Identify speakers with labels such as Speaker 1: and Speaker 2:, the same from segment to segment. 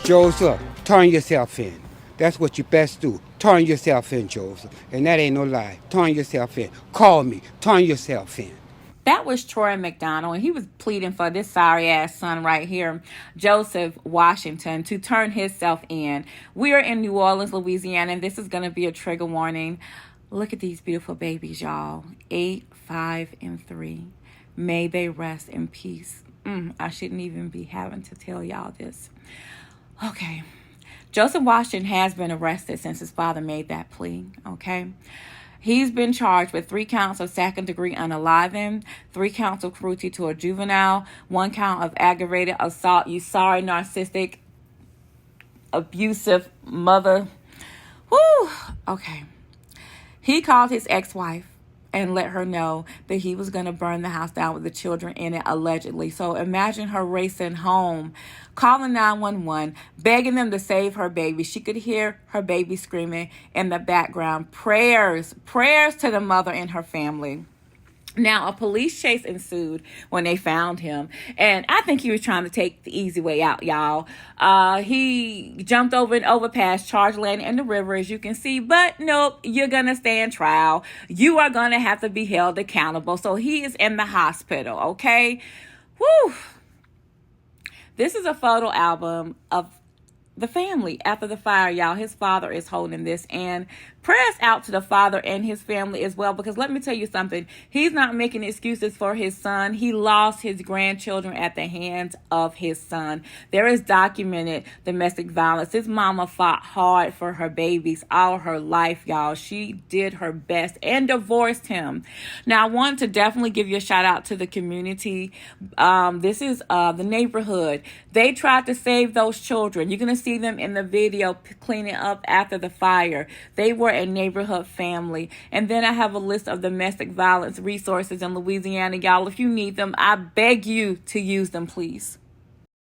Speaker 1: Joseph, turn yourself in. That's what you best do. Turn yourself in, Joseph. And that ain't no lie. Turn yourself in. Call me. Turn yourself in.
Speaker 2: That was Troy McDonald, and he was pleading for this sorry ass son right here, Joseph Washington, to turn himself in. We are in New Orleans, Louisiana, and this is going to be a trigger warning. Look at these beautiful babies, y'all. 8, 5, and 3. May they rest in peace. I shouldn't even be having to tell y'all this. Okay. Joseph Washington has been arrested since his father made that plea, okay? He's been charged with 3 counts of second-degree unaliving, 3 counts of cruelty to a juvenile, 1 count of aggravated assault, you sorry, narcissistic, abusive mother. Woo! Okay. He called his ex-wife and let her know that he was going to burn the house down with the children in it, allegedly. So imagine her racing home, calling 911, begging them to save her baby. She could hear her baby screaming in the background. Prayers to the mother and her family. Now, a police chase ensued when they found him, and I think he was trying to take the easy way out, y'all. He jumped over an overpass, charged land in the river, as you can see, but nope, you're gonna stand trial. You are gonna have to be held accountable. So he is in the hospital, okay? Whew. This is a photo album of the family after the fire, y'all. His father is holding this, and prayers out to the father and his family as well, because let me tell you something, he's not making excuses for his son. He lost his grandchildren at the hands of his son. There is documented domestic violence. His mama fought hard for her babies all her life, y'all. She did her best and divorced him. Now, I want to definitely give you a shout out to the community. This is the neighborhood. They tried to save those children. You're going to see them in the video cleaning up after the fire. They were a neighborhood family. And then I have a list of domestic violence resources in Louisiana. Y'all, if you need them, I beg you to use them, please.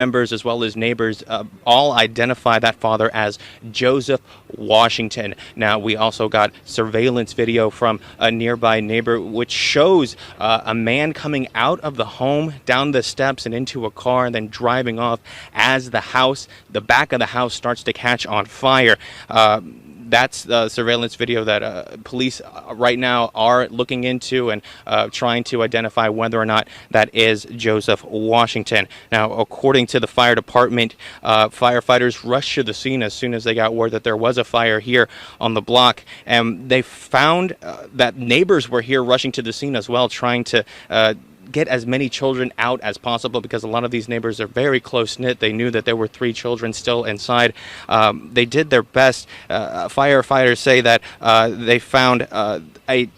Speaker 3: Members as well as neighbors all identify that father as Joseph Washington. Now, we also got surveillance video from a nearby neighbor which shows a man coming out of the home, down the steps and into a car, and then driving off as the back of the house starts to catch on fire. That's the surveillance video that police right now are looking into and trying to identify whether or not that is Joseph Washington. Now, according to the fire department, firefighters rushed to the scene as soon as they got word that there was a fire here on the block. And they found that neighbors were here rushing to the scene as well, trying to get as many children out as possible, because a lot of these neighbors are very close-knit. They knew that there were 3 children still inside. They did their best. Firefighters say that they found a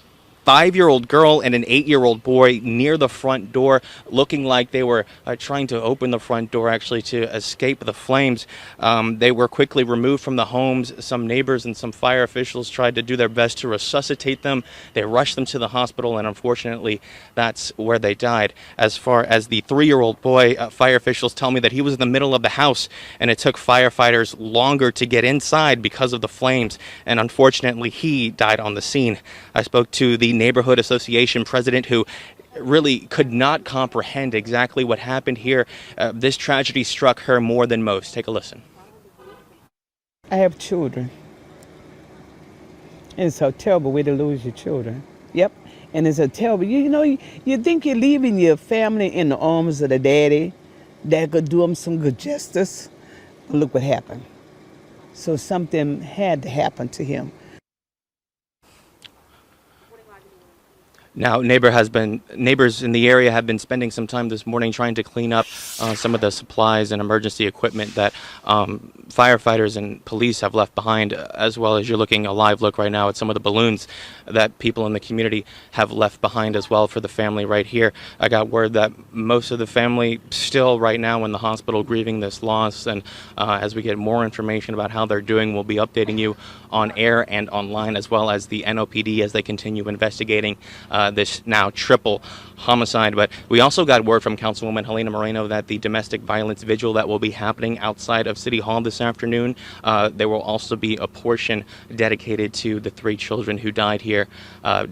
Speaker 3: 5-year-old girl and an 8-year-old boy near the front door, looking like they were trying to open the front door actually to escape the flames. They were quickly removed from the homes. Some neighbors and some fire officials tried to do their best to resuscitate them. They rushed them to the hospital, and unfortunately that's where they died. As far as the 3-year-old boy, fire officials tell me that he was in the middle of the house, and it took firefighters longer to get inside because of the flames, and unfortunately he died on the scene. I spoke to the neighborhood association president, who really could not comprehend exactly what happened here. This tragedy struck her more than most. Take a listen.
Speaker 4: I have children. It's a terrible way to lose your children. Yep. And it's a terrible, you think you're leaving your family in the arms of the daddy that could do them some good justice. But look what happened. So something had to happen to him.
Speaker 3: Now, neighbors in the area have been spending some time this morning trying to clean up some of the supplies and emergency equipment that firefighters and police have left behind, as well as you're looking a live look right now at some of the balloons that people in the community have left behind as well for the family right here. I got word that most of the family still right now in the hospital grieving this loss, and as we get more information about how they're doing, we'll be updating you on air and online, as well as the NOPD as they continue investigating this now triple homicide. But we also got word from Councilwoman Helena Moreno that the domestic violence vigil that will be happening outside of City Hall this afternoon, there will also be a portion dedicated to the 3 children who died here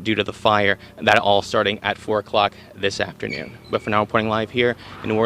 Speaker 3: due to the fire, that all starting at 4 o'clock this afternoon. But for now, reporting live here in New Orleans.